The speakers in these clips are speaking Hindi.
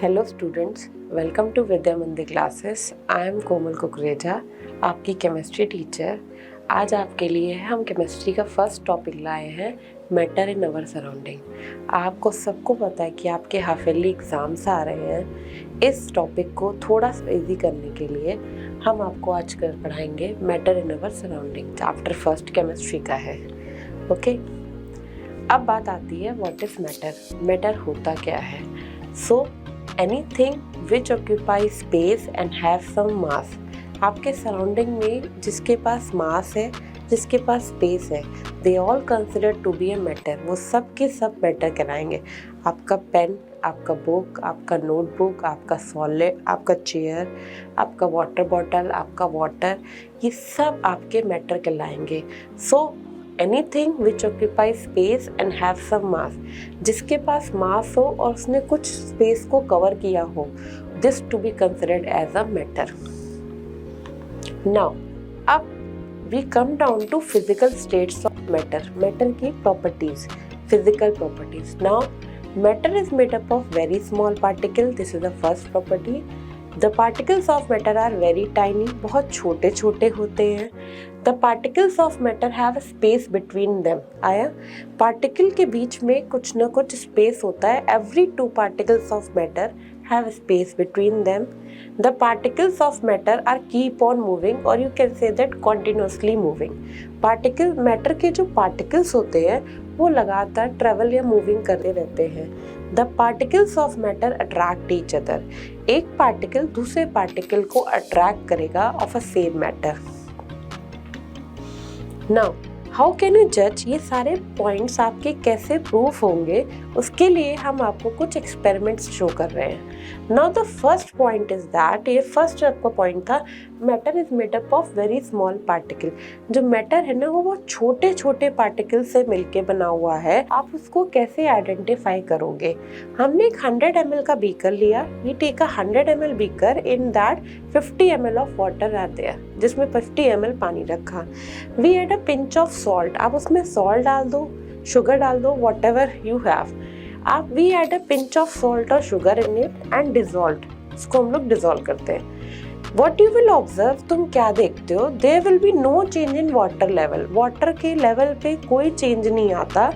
हेलो स्टूडेंट्स, वेलकम टू विद्या मंदिर क्लासेस। आई एम कोमल कुकरेजा, आपकी केमिस्ट्री टीचर। आज आपके लिए हम केमिस्ट्री का फर्स्ट टॉपिक लाए हैं, मैटर इन अवर सराउंडिंग। आपको सबको पता है कि आपके हाफ ईयरली एग्ज़ाम्स आ रहे हैं। इस टॉपिक को थोड़ा सा इजी करने के लिए हम आपको आज पढ़ाएंगे matter in our surrounding. Chapter first chemistry का है। ओके, अब बात आती है व्हाट इज़ मैटर। मैटर होता क्या है? सो anything which occupies space and have some mass। आपके सराउंडिंग में जिसके पास मास है, जिसके पास स्पेस है, they all considered to be a matter। वो सब के सब मैटर कहलाएंगे। आपका पेन, आपका बुक, आपका नोटबुक, आपका सॉलिड, आपका चेयर, आपका वाटर बॉटल, आपका वाटर, ये सब आपके मैटर कहलाएंगे। So anything which occupy space and have some mass, जिसके पास मास हो और उसने कुछ स्पेस को कवर किया हो, this to be considered as a matter. Now अब we come down to physical states of matter. Matter की properties, physical properties. Now matter is made up of very small particle. This is the first property. The particles of matter are very tiny, बहुत छोटे छोटे होते हैं। The particles of matter have a space between them। आया, पार्टिकल के बीच में कुछ ना कुछ स्पेस होता है। Every two particles of matter have a space between them। The particles of matter are keep on moving, or you can say that continuously moving। Particle, matter के जो पार्टिकल्स होते हैं वो लगातार ट्रेवल या मूविंग करते रहते हैं। The particles of matter attract each other. एक पार्टिकल दूसरे पार्टिकल को अट्रैक्ट करेगा of a same matter. Now how can you जज? ये सारे पॉइंट्स आपके कैसे प्रूफ होंगे, उसके लिए हम आपको कुछ एक्सपेरिमेंट्स शो कर रहे हैं। Now the first point is that, ये फर्स्ट आपका पॉइंट था, matter is made up of very small particle. जो मैटर है ना वो बहुत छोटे छोटे पार्टिकल से मिलके बना हुआ है। आप उसको कैसे आइडेंटिफाई करोगे? हमने एक 100 ml का बीकर लिया। We take a 100 ml beaker, in that 50 ml of water are there, जिसमें 50 ml पानी रखा। We add a pinch of salt. आप उसमें सॉल्ट डाल दो, शुगर डाल दो, वॉट एवर यू हैव। आप we add a pinch of salt और sugar in it and dissolve. इसको हम लोग डिजॉल्व करते हैं। What you will observe, तुम क्या देखते हो? There will be no change in water level। Water के लेवल पे कोई चेंज नहीं आता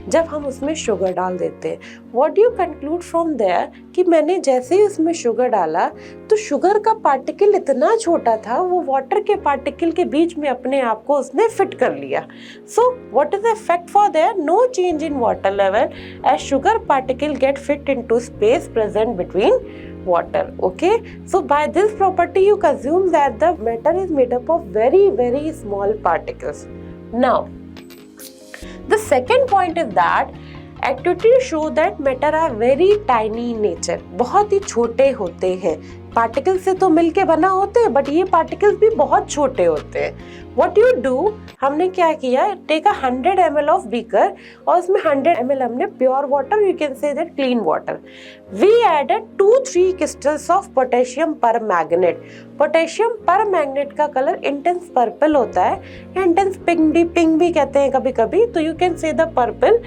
जब हम उसमें शुगर डाल देते हैं। What you conclude from there कि मैंने जैसे ही उसमें शुगर डाला तो शुगर का पार्टिकल इतना छोटा था, वो वाटर के पार्टिकल के बीच में अपने आप को उसने फिट कर लिया। So what is the effect for there? No change in water level as sugar particle get fit into space present between water। Okay, so by this property you assume that the matter is made up of very very small particles। Now the second point is that activities show that matter are very tiny in nature। बहुत ही छोटे होते हैं। पार्टिकल से तो मिलके बना होते हैं, बट ये पार्टिकल्स भी बहुत छोटे होते हैं। What you do, हमने क्या किया, take a 100 ml of beaker और उसमें 100 ml हमने pure water, you can say that clean water. We added 2-3 crystals of potassium permanganate. Potassium permanganate का कलर इंटेंस पर्पल होता है, इंटेंस पिंक भी कहते हैं कभी कभी, तो you can say the purple.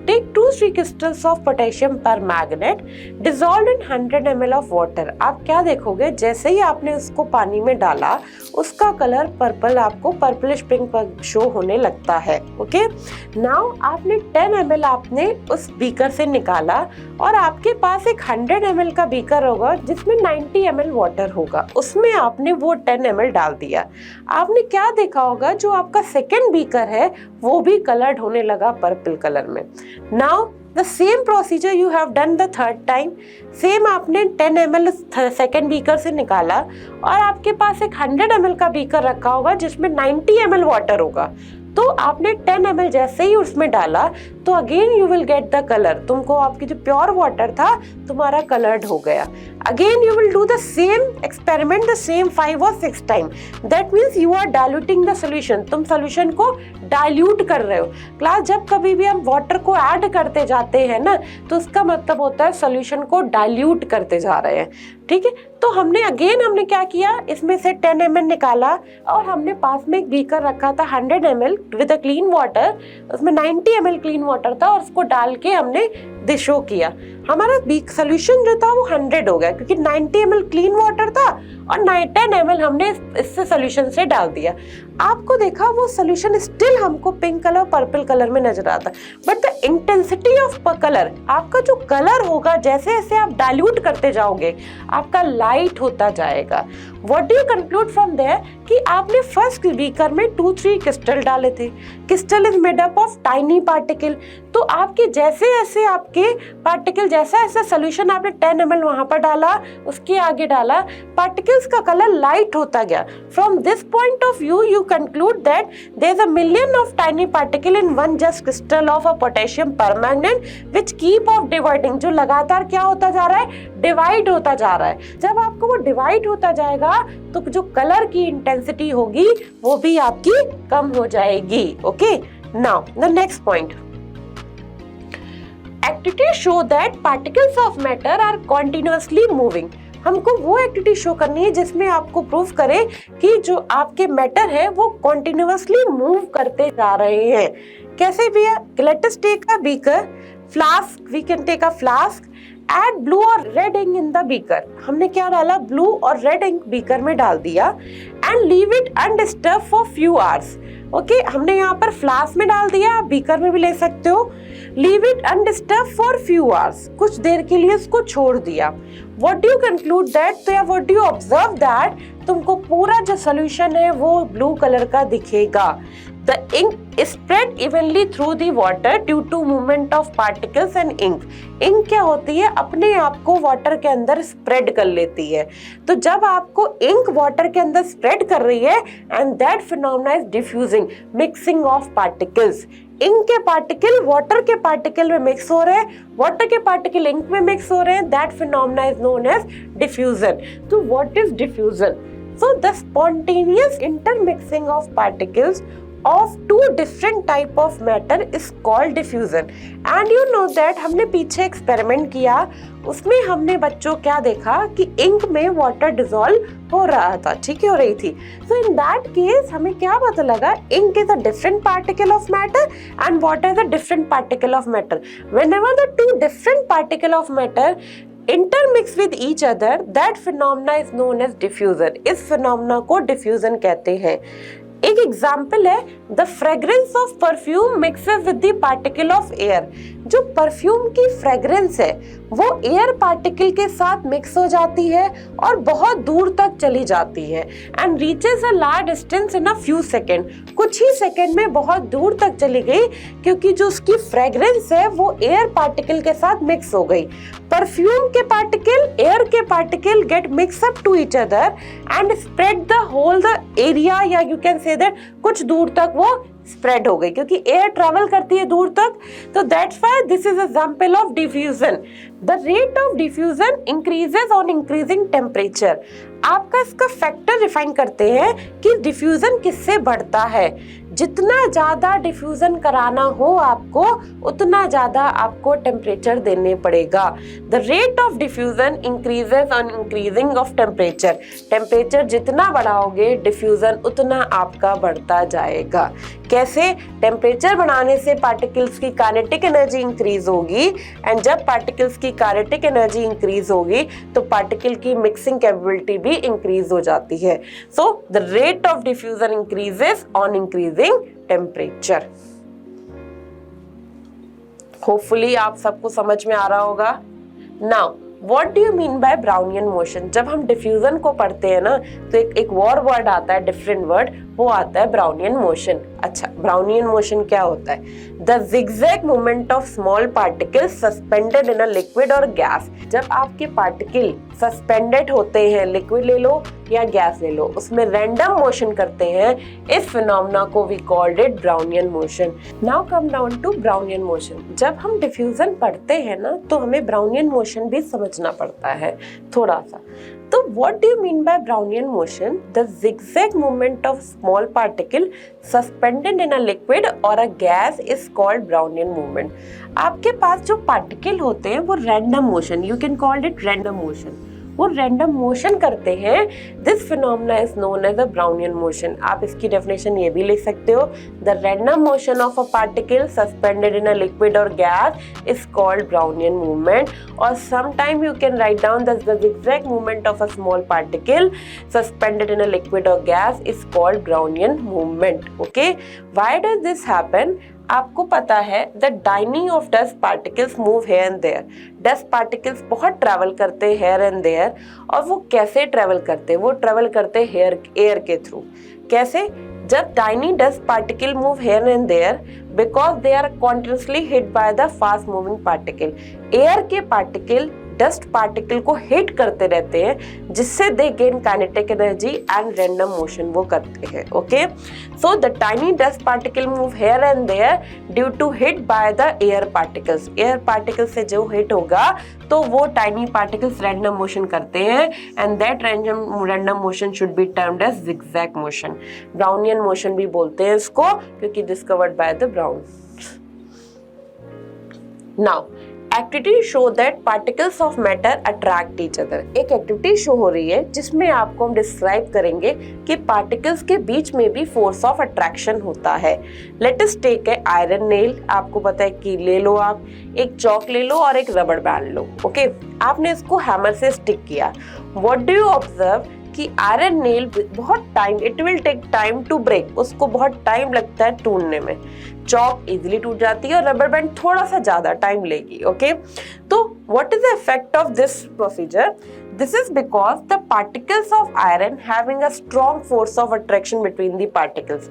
Take 2-3 crystals of potassium permanganate, dissolve in 100 ml of water. आप क्या देखोगे, जैसे ही आपने उसको पानी में डाला उसका कलर पर्पल, आपको पर्पलिश पिंक शो होने लगता है। ओके, नाउ आपने 10 ml आपने उस बीकर से निकाला और आपके पास एक 100 ml का बीकर होगा जिसमें 90 ml वाटर होगा। उसमें आपने वो 10 ml डाल दिया। आपने क्या देखा होगा, जो आपका सेकेंड बीकर है वो भी कलर्ड होने लगा पर्पल कलर में। Now the same procedure you have done the third time। Same आपने 10 ml सेकेंड बीकर से निकाला और आपके पास एक 100 ml का बीकर रखा होगा जिसमें 90 ml वाटर होगा। तो आपने 10 ml जैसे ही उसमें डाला तो again you will get the colour. तुमको आपकी जो प्योर वाटर था तुम्हारा कलर्ड हो गया। Again you will do the same experiment the same 5 or 6 time. That means you are diluting the solution. तुम सोल्यूशन को डाइल्यूट कर रहे हो। क्लास, जब कभी भी हम वाटर को ऐड करते जाते हैं ना, तो उसका मतलब होता है सोल्यूशन को डाइल्यूट करते जा रहे हैं। ठीक है, तो हमने क्या किया, इसमें से 10 ml निकाला और हमने पास में एक बीकर रखा था 100 ml with a clean water, उसमें 90 ml क्लीन वाटर था और उसको डाल के हमने शो किया, हमारा सोल्यूशन जो था वो 100 हो गया क्योंकि 90 ml क्लीन वाटर था और 10 ml हमने इससे सोल्यूशन से डाल दिया। आपको देखा वो सोल्यूशन स्टिल हमको पिंक कलर पर्पल कलर में नजर आता, but the intensity of colour, आपका जो कलर होगा जैसे जैसे आप डाइल्यूट करते जाओगे आपका लाइट होता जाएगा। What do you conclude from there कि आपने फर्स्ट बीकर में 2-3 क्रिस्टल डाले थे। Crystal is made up of tiny particle, तो आपके जैसे जैसे आपके पार्टिकल, जैसा ऐसा सोल्यूशन आपने 10 ml वहां पर डाला, उसके आगे डाला, पार्टिकल्स का कलर लाइट होता गया। From this point of view you conclude that there is a million of tiny particle in one just crystal of a potassium permanganate which keep of dividing, जो लगातार क्या होता जा रहा है, डिवाइड होता जा रहा है। जब आपको वो डिवाइड होता जाएगा तो जो कलर की इंटेंसिटी होगी वो भी आपकी कम हो जाएगी। Okay, now the next point, activity show that particles of matter are continuously moving. हमको वो एक्टिविटी शो करनी है जिसमें आपको प्रूफ करे कि जो आपके मैटर है वो कॉन्टिन्यूअसली मूव करते जा रहे हैं। कैसे भी है, let us take a beaker, flask, we can take a flask, add blue और red ink in the beaker. हमने क्या डाला, ब्लू और रेड इंक बीकर में डाल दिया and leave it undisturb for few hours. Okay, हमने यहाँ पर फ्लास्क में डाल दिया, आप बीकर में भी ले सकते हो। Leave it undisturb for few hours, कुछ देर के लिए उसको छोड़ दिया। What do you conclude that, तो या what do you observe that, तुमको पूरा जो सोल्यूशन है वो ब्लू कलर का दिखेगा। The ink is spread evenly through the water due to movement of particles and ink. Ink क्या होती है, अपने आप को वाटर के अंदर स्प्रेड कर लेती है। तो जब आपको इंक वाटर के अंदर स्प्रेड कर रही है and that phenomena is diffusing, mixing of particles. Ink के पार्टिकल वाटर के पार्टिकल में मिक्स हो रहे हैं, वाटर के पार्टिकल इंक में मिक्स हो रहे हैं, that phenomena is known as diffusion. तो what is diffusion? So the spontaneous intermixing of particles of two different type of matter is called diffusion. And you know that हमने पीछे एक्सपेरिमेंट किया, उसमें हमने बच्चों क्या देखा कि इंक में वाटर डिसॉल्व हो रहा था, ठीक है, हो रही थी। So in that case हमें क्या पता लगा, ink is a different particle of matter and water is a different particle of matter. Whenever the two different particle of matter intermix with each other, that phenomena is known as diffusion. इस phenomena को diffusion कहते हैं। एक एग्जाम्पल है, the fragrance of perfume mixes with the particle of air. जो परफ्यूम की फ्रेग्रेंस है वो एयर पार्टिकल के साथ मिक्स हो जाती है और बहुत दूर तक चली जाती है and reaches a large distance in a few second. कुछ ही सेकेंड में बहुत दूर तक चली गई क्योंकि जो उसकी फ्रेग्रेंस है वो एयर पार्टिकल के साथ मिक्स हो गई। परफ्यूम के पार्टिकल, एयर के particle get mix up to each other and spread the whole the area, या यू कैन से दैट कुछ दूर तक वो स्प्रेड हो गई क्योंकि एयर ट्रेवल करती है दूर तक। तो that's why this is example of diffusion. The rate of diffusion increases on increasing temperature. आपका इसका फैक्टर डिफाइन करते हैं कि डिफ्यूजन किससे बढ़ता है। जितना ज्यादा डिफ्यूजन कराना हो आपको, उतना ज्यादा आपको टेम्परेचर देने पड़ेगा। The rate of diffusion increases on increasing of temperature. Temperature जितना बढ़ाओगे डिफ्यूजन उतना आपका बढ़ता जाएगा। कैसे? टेम्परेचर बढ़ाने से पार्टिकल्स की काइनेटिक एनर्जी इंक्रीज होगी एंड जब पार्टिकल्स की काइनेटिक एनर्जी इंक्रीज होगी तो पार्टिकल की मिक्सिंग कैपेबिलिटी भी इंक्रीज हो जाती है। So the rate of diffusion increases on increasing temperature. Hopefully आप सबको समझ में आ रहा होगा। Now what do you mean by Brownian motion? जब हम डिफ्यूजन को पढ़ते हैं ना तो एक और वर्ड आता है, डिफरेंट वर्ड, वो आता है ब्राउनियन मोशन। अच्छा, ब्राउनियन मोशन क्या होता है? The zigzag movement of small particles suspended in a liquid और गैस। जब आपके पार्टिकल सस्पेंडेड होते हैं, लिक्विड ले लो या गैस ले लो, उसमें रैंडम मोशन करते हैं, इस फिनोमेना को we called it Brownian motion. Now come down to Brownian motion. जब हम डिफ्यूजन पढ़ते हैं ना तो हमें ब्राउनियन मोशन भी समझना पड़ता है थोड़ा सा। तो what do you mean by Brownian motion? The zigzag movement of small particle suspended in a liquid or a gas is called Brownian movement. आपके पास जो पार्टिकल होते हैं वो random motion, you can call it random motion, वो रैंडम मोशन करते हैं, this phenomena is known as a Brownian motion. आप इसकी डेफिनेशन ये भी लिख सकते हो, the random motion of a particle suspended in a liquid और gas is called Brownian movement. और sometime you can write down the zigzag movement of a small particle suspended in a liquid or gas is called Brownian movement. Okay, why does this happen? आपको पता है the dining of dust particles move here and there. Dust particles बहुत ट्रैवल करते हैं हेयर एंड देयर, और वो कैसे ट्रैवल करते हैं? वो ट्रैवल करते हैं एयर के थ्रू। कैसे? जब tiny dust particle move here and there because they are continuously hit by the fast moving particle. Air के पार्टिकल डस्ट पार्टिकल को हिट करते रहते हैं, जिससे they gain kinetic energy and random motion वो करते हैं। Okay, so the tiny dust particle move here and there due to hit by the air particles. Air particle से जो हिट होगा तो वो टाइनी पार्टिकल्स रैंडम मोशन करते हैं, and that random motion should be termed as zigzag motion. Brownian motion भी बोलते हैं इसको, क्योंकि discovered by the Brown. Now activity show that particles of matter attract each other. एक एक्टिविटी शो हो रही है जिसमें आपको हम डिस्क्राइब करेंगे कि पार्टिकल्स के बीच में भी फोर्स ऑफ अट्रैक्शन होता है। Let us take a iron nail. आपको पता है कि ले लो, आप एक चौक ले लो और एक रबड़ बैंड लो। ओके, आपने इसको हैमर से स्टिक किया। व्हाट डू यू ऑब्जर्व कि आयरन नेल बहुत time, it will take time to break, उसको बहुत टाइम लगता है टूटने में। चौक इजीली टूट जाती है और रबर बैंड थोड़ा सा ज्यादा टाइम लेगी। ओके, तो what is the effect of this procedure? This is because the particles of iron having a strong force of attraction between the particles.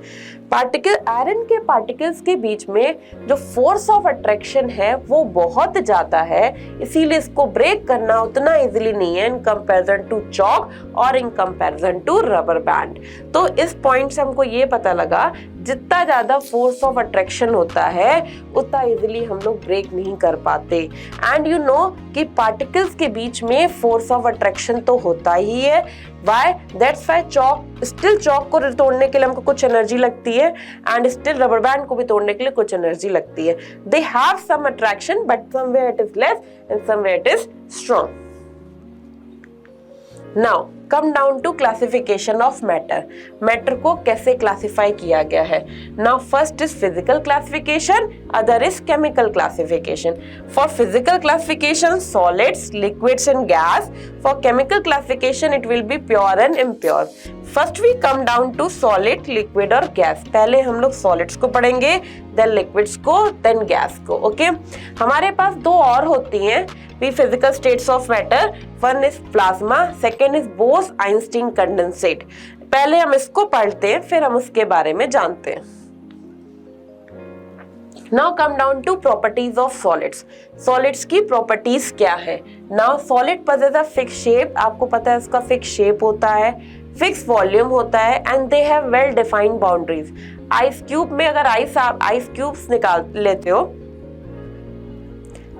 Iron के पार्टिकल्स के बीच में जो फोर्स ऑफ अट्रैक्शन है वो बहुत ज्यादा है, इसीलिए इसको ब्रेक करना उतना इजीली नहीं है इन कंपैरिजन टू चॉक और in comparison to rubber band. तो इस पॉइंट से हमको ये पता लगा जितना ज्यादा फोर्स ऑफ अट्रैक्शन होता है उतना इजीली हम लोग ब्रेक नहीं कर पाते। एंड यू नो कि पार्टिकल्स के बीच में फोर्स ऑफ अट्रैक्शन तो होता ही है। Why? That's why चौक को तोड़ने के लिए हमको कुछ एनर्जी लगती है, एंड स्टिल रबर बैंड को भी तोड़ने के लिए कुछ एनर्जी लगती है। They have some attraction, but somewhere it is less and somewhere it is strong. Now come down to classification of matter. Matter को कैसे क्लासिफाई किया गया है? Now first is physical classification, other is chemical classification. For physical classification, solids, liquids and gas. For chemical classification, it will be pure and impure. First we come down to solid, liquid और gas. पहले हम लोग solids को पढ़ेंगे, then liquids को, then gas को. Okay? हमारे पास दो और होती हैं physical states of matter. One is plasma, second is Bose-Einstein condensate. पहले हम इसको पढ़ते हैं, फिर हम उसके बारे में जानते हैं। Now come down to properties of solids. Solids की properties क्या है? Now solid possess a fixed shape. आपको पता है उसका fixed shape होता है, fixed volume होता है, and they have well defined boundaries. Ice cube में अगर आइस क्यूब्स निकाल लेते हो,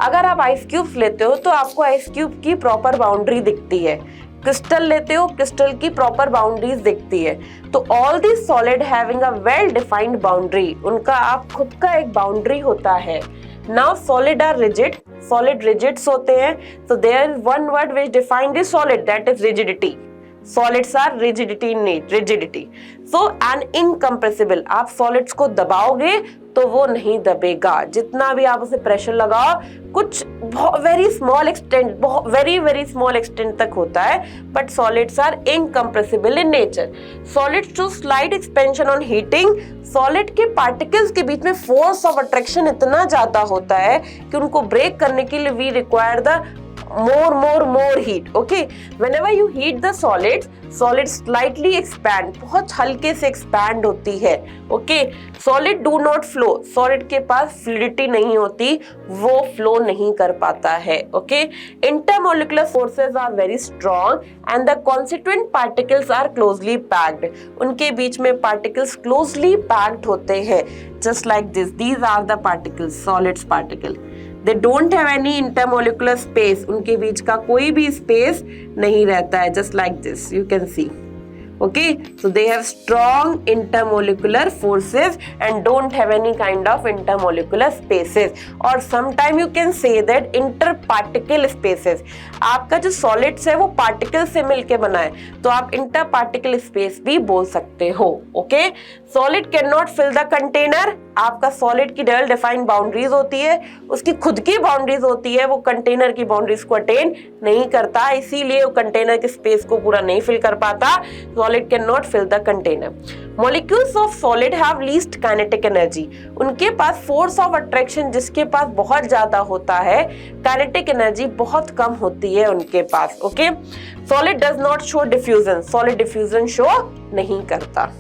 अगर आप आइस क्यूब्स लेते हो तो आपको आइस क्यूब की प्रॉपर बाउंड्री दिखती है। क्रिस्टल लेते हो, क्रिस्टल की प्रॉपर बाउंड्रीज दिखती है। तो all this solid having a well defined boundary, उनका आप खुद का एक बाउंड्री होता है। Now solid are rigid, solid rigids होते हैं। so there is one word which defines the solid, that is rigidity. Solids are rigidity in rigidity. So an incompressible, आप solids को दबाओगे तो वो नहीं दबेगा, जितना भी आप उसे प्रेशर लगाओ कुछ वेरी स्मॉल एक्सटेंट तक होता है, but solids are incompressible in nature. Solids to slide expansion on heating, solid के पार्टिकल्स के बीच में फोर्स ऑफ अट्रैक्शन इतना ज्यादा होता है कि उनको ब्रेक करने के लिए we require the more heat. Okay, whenever you heat the solids slightly expand, बहुत हल्के से expand होती है। Okay, solid do not flow, solid के पास fluidity नहीं होती, वो flow नहीं कर पाता है। Okay, intermolecular forces are very strong and the constituent particles are closely packed. उनके बीच में particles closely packed होते हैं, just like this. These are the particles, solids particle. They don't have any intermolecular space. उनके बीच का कोई भी स्पेस नहीं रहता है, just like this you can see. Okay, so they have strong intermolecular forces and don't have any kind of intermolecular spaces, or sometime you can say that interparticle spaces. आपका जो solids है वो particles से मिलके बना है, तो आप interparticle space भी बोल सकते हो. Okay, solid cannot fill the container. आपका solid की well defined boundaries होती है, उसकी खुद की boundaries होती है, वो कंटेनर की बाउंड्रीज को अटेन नहीं करता, इसीलिए वो कंटेनर के स्पेस को पूरा नहीं फिल कर पाता. Solid can not fill the container. Molecules of solid have least kinetic energy. उनके पास फोर्स ऑफ अट्रैक्शन जिसके पास बहुत ज्यादा होता है, काइनेटिक एनर्जी बहुत कम होती है उनके पास. Okay, solid does not show diffusion. Solid diffusion show नहीं करता.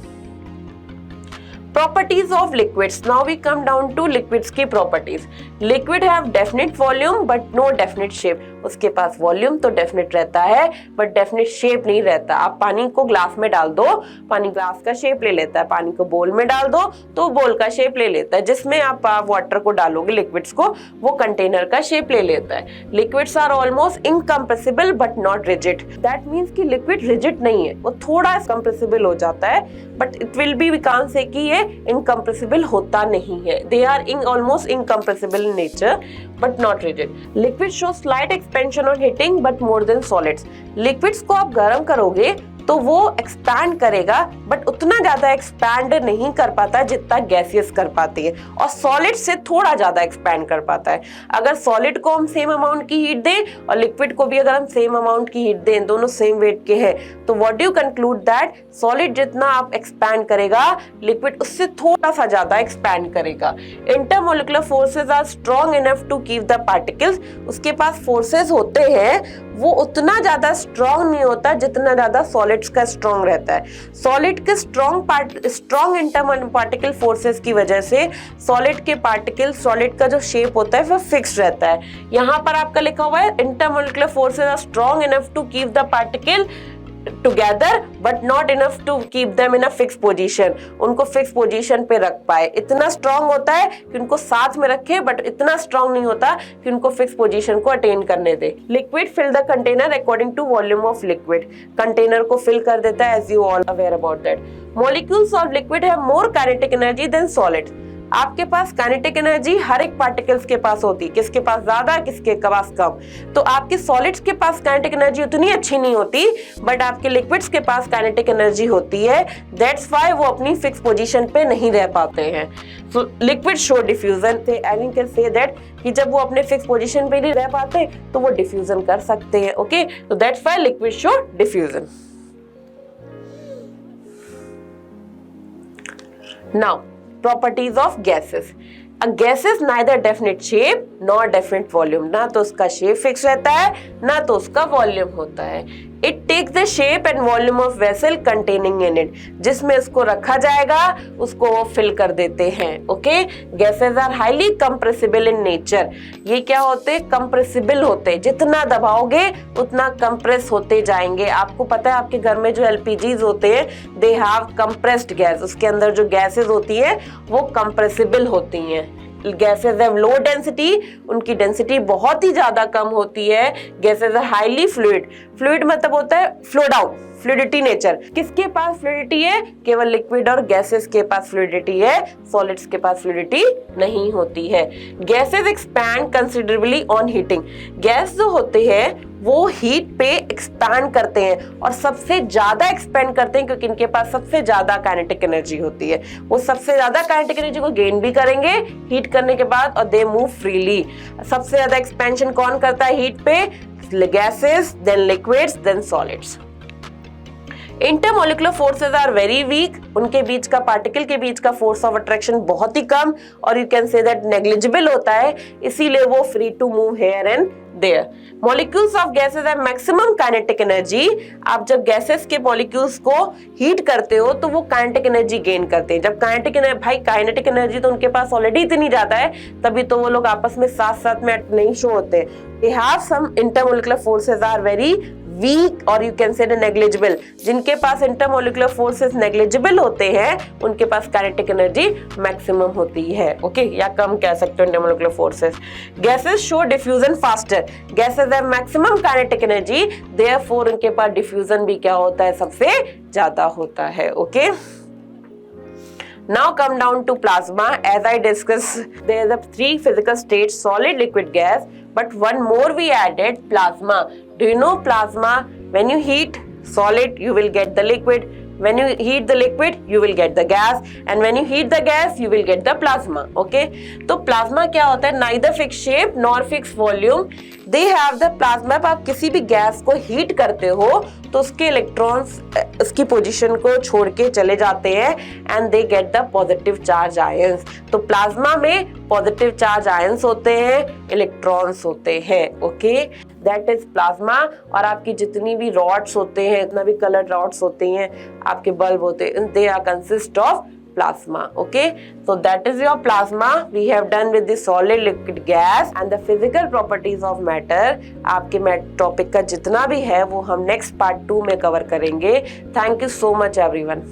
Properties of liquids. Now we come down to liquids की properties. Liquid have definite volume but no definite shape. उसके पास वॉल्यूम तो डेफिनेट रहता है बट डेफिनेट शेप नहीं रहता. आप पानी को ग्लास में डाल दो, पानी ग्लास का शेप ले लेता है. पानी को बोल में डाल दो तो बोल का शेप ले लेता है. जिसमें आप वाटर को डालोगे, लिक्विड्स को, वो कंटेनर का शेप ले लेता है. Liquids are almost incompressible but not rigid. That means कि लिक्विड रिजिड नहीं है, वो थोड़ा कंप्रेसिबल हो जाता है but it will be, we can't say कि ये इनकम्प्रेसिबल होता नहीं है. They are almost incompressible in nature but not rigid. Liquid show slight expansion on heating but more than solids. Liquids को आप गर्म करोगे तो वो एक्सपैंड करेगा बट उतना ज्यादा एक्सपैंड नहीं कर पाता जितना गैसियस कर पाती है, और सॉलिड से थोड़ा ज्यादा एक्सपैंड कर पाता है. अगर सॉलिड को हम सेम अमाउंट की हीट दें और लिक्विड को भी अगर हम सेम अमाउंट की हीट दें, दोनों सेम वेट के हैं, तो what do you conclude that solid जितना आप एक्सपैंड करेगा, लिक्विड उससे थोड़ा सा ज्यादा एक्सपैंड करेगा. Intermolecular forces are strong enough to keep the particles. उसके पास फोर्सेज होते हैं, वो उतना ज्यादा स्ट्रॉन्ग नहीं होता जितना ज्यादा सॉलिड्स का स्ट्रॉन्ग रहता है. सॉलिड के स्ट्रॉन्ग इंटर पार्टिकल फोर्सेस की वजह से सॉलिड के पार्टिकल, सॉलिड का जो शेप होता है वो फिक्स रहता है. यहाँ पर आपका लिखा हुआ है intermolecular forces are strong enough to keep the particle together but not enough to keep them in a fix position. उनको फिक्स पोजीशन पे रख पाए. इतना स्ट्रॉन्ग होता है कि उनको साथ में रखे बट इतना स्ट्रॉन्ग नहीं होता कि उनको फिक्स पोजीशन को अटेन करने दे. Liquid fill the container according to volume of liquid. Container को फिल कर देता है, as you all aware about that. Molecules of liquid have more kinetic energy than solid. आपके पास काइनेटिक एनर्जी हर एक पार्टिकल्स के पास होती है, किसके पास ज्यादा, किसके पास कम. तो आपके सॉलिड्स के पास काइनेटिक एनर्जी उतनी अच्छी नहीं होती बट आपके लिक्विड्स के पास काइनेटिक एनर्जी होती है. दैट्स व्हाई वो अपनी फिक्स पोजीशन पे नहीं रह पाते हैं. So liquid show diffusion. Any can say that कि जब वो अपने फिक्स पोजीशन पे नहीं रह पाते तो वो डिफ्यूजन कर सकते हैं. ओके, तो that's why liquid show diffusion. Now properties of gases. A gas is neither definite shape nor definite volume. ना तो उसका शेप फिक्स रहता है, ना तो उसका वॉल्यूम होता है. It takes the shape and volume of vessel containing in it. जिसमें उसको रखा जाएगा उसको वो फिल कर देते हैं. Okay, gases are highly compressible in nature. ये क्या होते हैं? कंप्रेसिबल होते हैं. जितना दबाओगे उतना कंप्रेस होते जाएंगे. आपको पता है आपके घर में जो एलपीजीज होते हैं, दे हैव कंप्रेस्ड गैस. उसके अंदर जो गैसेज होती है वो कंप्रेसिबल होती हैं. गैसेज हैव लो डेंसिटी, उनकी डेंसिटी बहुत ही ज्यादा कम होती है. Gases are highly fluid. Fluid मतलब होता है फ्लो डाउन, फ्लूइडिटी नेचर. किसके पास फ्लूइडिटी है? केवल लिक्विड और गैसेस के पास फ्लूइडिटी है, सॉलिड्स के पास फ्लूइडिटी नहीं होती है. Gases expand considerably on heating. Gas जो होते हैं वो हीट पे एक्सपैंड करते हैं और सबसे ज्यादा एक्सपैंड करते हैं क्योंकि इनके पास सबसे ज्यादा काइनेटिक एनर्जी होती है. वो सबसे ज्यादा काइनेटिक एनर्जी को गेन भी करेंगे हीट करने के बाद, और दे मूव फ्रीली. सबसे ज्यादा एक्सपेंशन कौन करता है हीट पे? Gases, then liquids, then solids. Intermolecular forces are very weak. उनके बीच का, पार्टिकल के बीच का फोर्स ऑफ अट्रैक्शन बहुत ही कम, और you can say that negligible होता है, इसीलिए वो free to move here and there. Molecules of gases have maximum kinetic energy. आप जब गैसेस के मॉलिक्यूल्स को हीट करते हो तो वो काइनेटिक एनर्जी गेन करते हैं. जब काइनेटिक एनर्जी तो उनके पास ऑलरेडी इतनी ज्यादा है, तभी तो वो लोग आपस में साथ साथ में नहीं शो होते. They have some intermolecular forces are very weak और यू कैन से नेग्लिजिबल, जिनके पास इंटरमोलिकुलर फोर्सेस नेग्लिजिबल होते हैं उनके पास काइनेटिक एनर्जी मैक्सिमम होती है, ओके, या कम कह सकते हो intermolecular forces. Gases show diffusion faster, gases have maximum kinetic energy, therefore उनके पास डिफ्यूजन भी क्या होता है, सबसे ज्यादा होता है, okay. Now come down to plasma. As I discussed, there are 3 physical states: solid, liquid, gas. But one more we added, plasma. Do you know plasma? When you heat solid, you will get the liquid. When you heat the liquid, you will get the gas. And when you heat the gas, you will get the plasma. Okay? तो plasma क्या होता है? Neither fixed shape nor fixed volume. They have the plasma. आप किसी भी गैस को हीट करते हो तो उसके इलेक्ट्रॉन्स उसकी पोजीशन को छोड़ के चले जाते हैं and they get the positive charge ions. तो प्लाज्मा में पॉजिटिव चार्ज आयंस होते हैं, इलेक्ट्रॉन्स होते हैं, ओके, दैट इज प्लाज्मा। और आपकी जितनी भी रॉड्स होते हैं, इतना भी कलर्ड रॉड्स होते हैं, आपके बल्ब होते हैं, they are consist of plasma, okay, so that is your plasma. We have done with the solid, liquid, gas and the physical properties of matter. आपके टॉपिक का जितना भी है वो हम नेक्स्ट पार्ट 2 में कवर करेंगे। Thank you so much everyone.